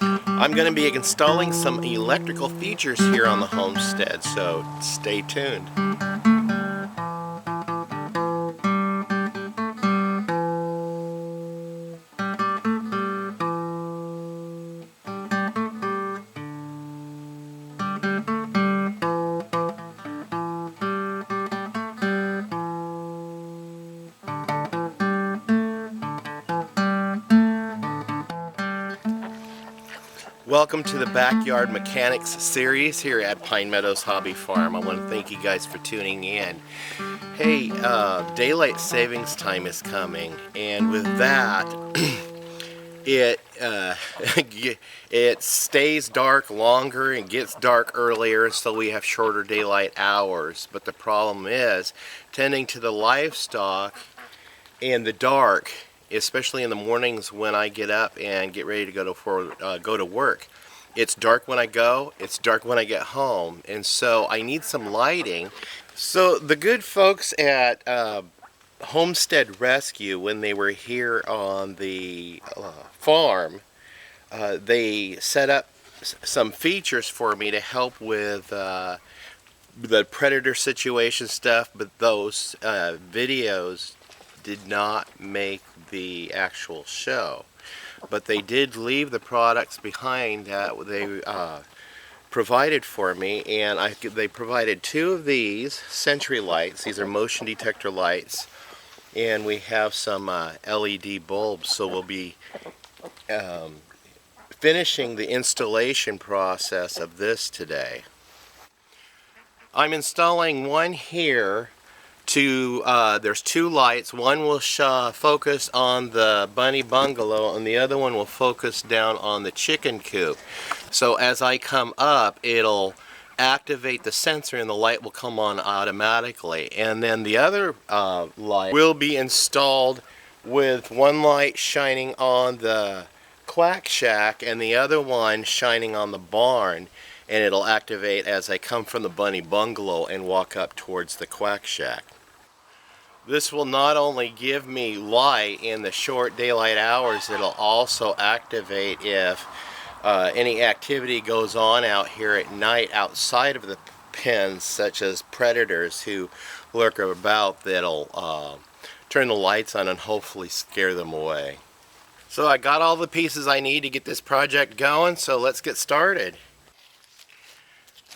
I'm going to be installing some electrical features here on the Homestead, so stay tuned. Welcome to the Backyard Mechanics series here at Pine Meadows Hobby Farm. I want to thank you guys for tuning in. Hey, daylight savings time is coming, and with that, it stays dark longer and gets dark earlier, so we have shorter daylight hours. But the problem is, tending to the livestock in the dark, especially in the mornings when I get up and get ready to go to work. It's dark when I go, it's dark when I get home, and so I need some lighting. So the good folks at Homestead Rescue, when they were here on the farm, they set up some features for me to help with the predator situation stuff, but those videos did not make the actual show, but they did leave the products behind that they provided for me, and they provided two of these sentry lights. These are motion detector lights, and we have some LED bulbs, so we'll be finishing the installation process of this today. I'm installing one here. There's two lights. One will focus on the bunny bungalow, and the other one will focus down on the chicken coop. So as I come up, it'll activate the sensor and the light will come on automatically. And then the other light will be installed with one light shining on the quack shack and the other one shining on the barn, and it'll activate as I come from the bunny bungalow and walk up towards the quack shack. This will not only give me light in the short daylight hours, it'll also activate if any activity goes on out here at night outside of the pens, such as predators who lurk about. That'll turn the lights on and hopefully scare them away. So I got all the pieces I need to get this project going, so let's get started.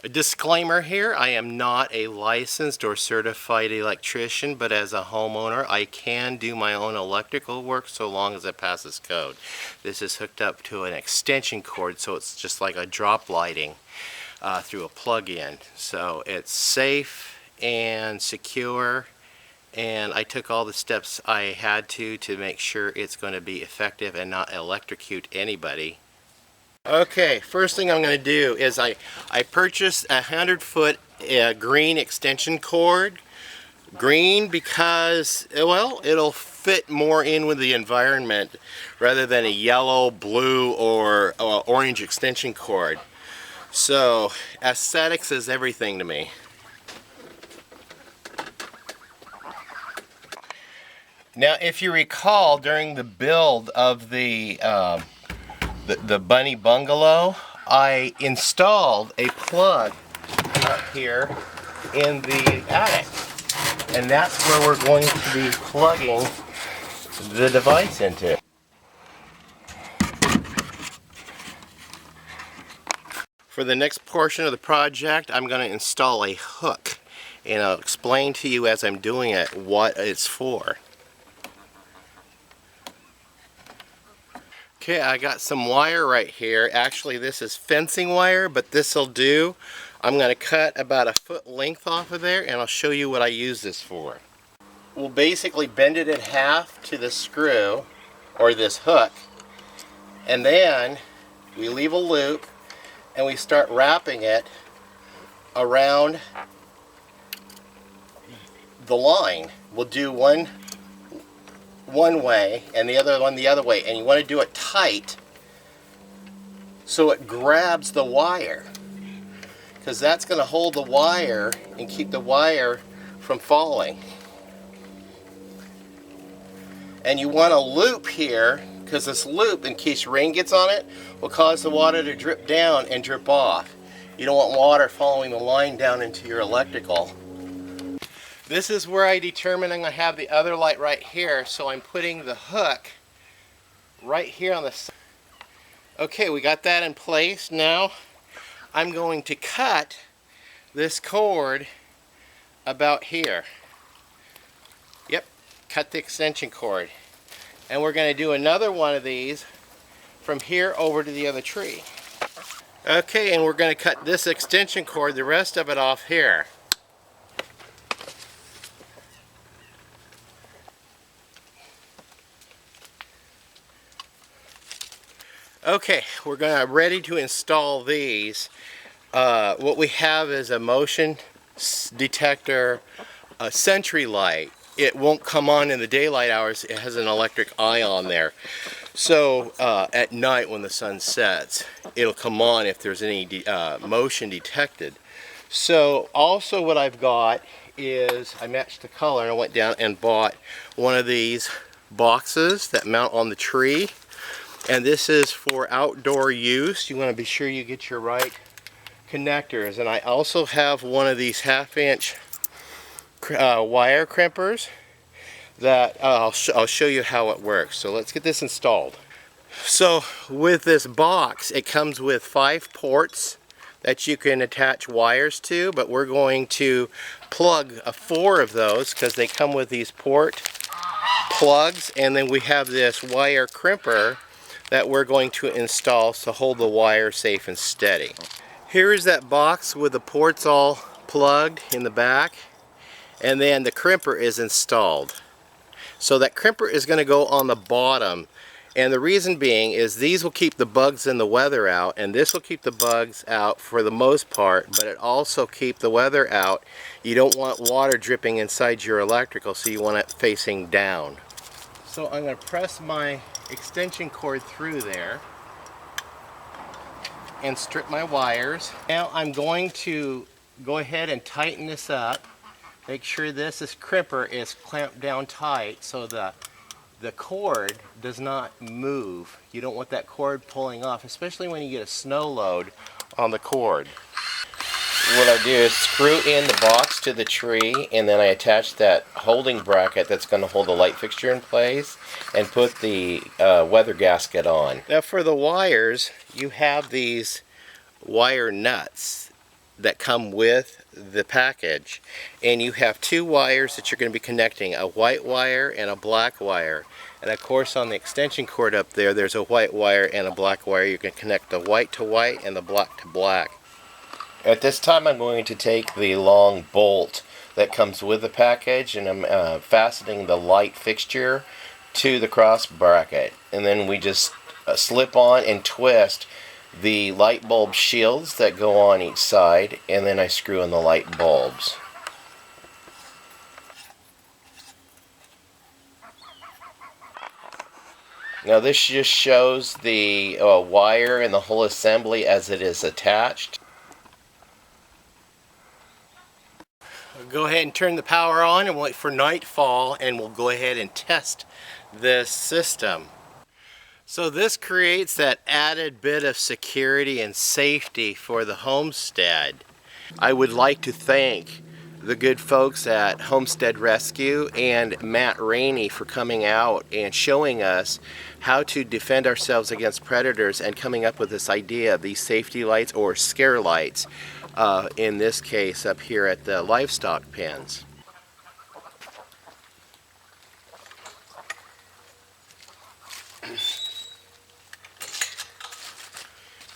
A disclaimer here, I am not a licensed or certified electrician, but as a homeowner I can do my own electrical work so long as it passes code. This is hooked up to an extension cord, so it's just like a drop lighting through a plug-in. So it's safe and secure, and I took all the steps I had to make sure it's going to be effective and not electrocute anybody. Okay, first thing I'm going to do is I purchased a 100-foot green extension cord. Green because, well, it'll fit more in with the environment rather than a yellow, blue, or orange extension cord. So, aesthetics is everything to me. Now, if you recall, during the build of the bunny bungalow, I installed a plug up here in the attic, and that's where we're going to be plugging the device into. For the next portion of the project, I'm going to install a hook, and I'll explain to you as I'm doing it what it's for. Okay, I got some wire right here. Actually, this is fencing wire, but this'll do. I'm going to cut about a foot length off of there, and I'll show you what I use this for. We'll basically bend it in half to the screw, or this hook, and then we leave a loop, and we start wrapping it around the line. We'll do one way and the other one the other way, and you want to do it tight so it grabs the wire, because that's going to hold the wire and keep the wire from falling. And you want a loop here because this loop, in case rain gets on it, will cause the water to drip down and drip off. You don't want water following the line down into your electrical. This is where I determine I'm going to have the other light right here, so I'm putting the hook right here on the side. Okay, we got that in place. Now I'm going to cut this cord about here. Yep, cut the extension cord. And we're going to do another one of these from here over to the other tree. Okay, and we're going to cut this extension cord, the rest of it off here. Okay, we're ready to install these. What we have is a motion detector, a sentry light. It won't come on in the daylight hours. It has an electric eye on there. So at night when the sun sets, it'll come on if there's any motion detected. So also what I've got is, I matched the color and I went down and bought one of these boxes that mount on the tree. And this is for outdoor use. You want to be sure you get your right connectors. And I also have one of these 1/2-inch wire crimpers that I'll show you how it works. So let's get this installed. So with this box, it comes with 5 ports that you can attach wires to, but we're going to plug 4 of those because they come with these port plugs, and then we have this wire crimper that we're going to install to hold the wire safe and steady. Here is that box with the ports all plugged in the back, and then the crimper is installed. So that crimper is going to go on the bottom, and the reason being is these will keep the bugs and the weather out, and this will keep the bugs out for the most part, but it also keep the weather out. You don't want water dripping inside your electrical, so you want it facing down. So I'm going to press my extension cord through there and strip my wires. Now I'm going to go ahead and tighten this up. Make sure this crimper is clamped down tight so the cord does not move. You don't want that cord pulling off, especially when you get a snow load on the cord. What I do is screw in the box to the tree, and then I attach that holding bracket that's going to hold the light fixture in place and put the weather gasket on. Now for the wires, you have these wire nuts that come with the package, and you have 2 wires that you're going to be connecting, a white wire and a black wire. And of course on the extension cord up there, there's a white wire and a black wire. You can connect the white to white and the black to black. At this time I'm going to take the long bolt that comes with the package, and I'm fastening the light fixture to the cross bracket, and then we just slip on and twist the light bulb shields that go on each side, and then I screw in the light bulbs. Now this just shows the wire and the whole assembly as it is attached. Go ahead and turn the power on and wait for nightfall, and we'll go ahead and test this system. So this creates that added bit of security and safety for the homestead. I would like to thank the good folks at Homestead Rescue and Matt Rainey for coming out and showing us how to defend ourselves against predators and coming up with this idea of these safety lights, or scare lights, in this case up here at the livestock pens.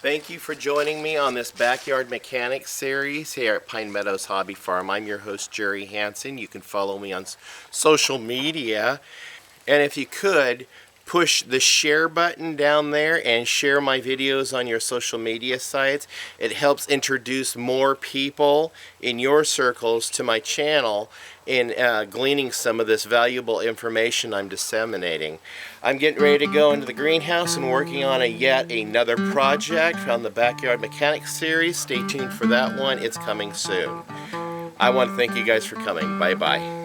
Thank you for joining me on this Backyard Mechanics series here at Pine Meadows Hobby Farm. I'm your host, Jerry Hansen. You can follow me on social media. And if you could, push the share button down there and share my videos on your social media sites. It helps introduce more people in your circles to my channel in gleaning some of this valuable information I'm disseminating. I'm getting ready to go into the greenhouse and working on yet another project on the Backyard Mechanics series. Stay tuned for that one. It's coming soon. I want to thank you guys for coming. Bye-bye.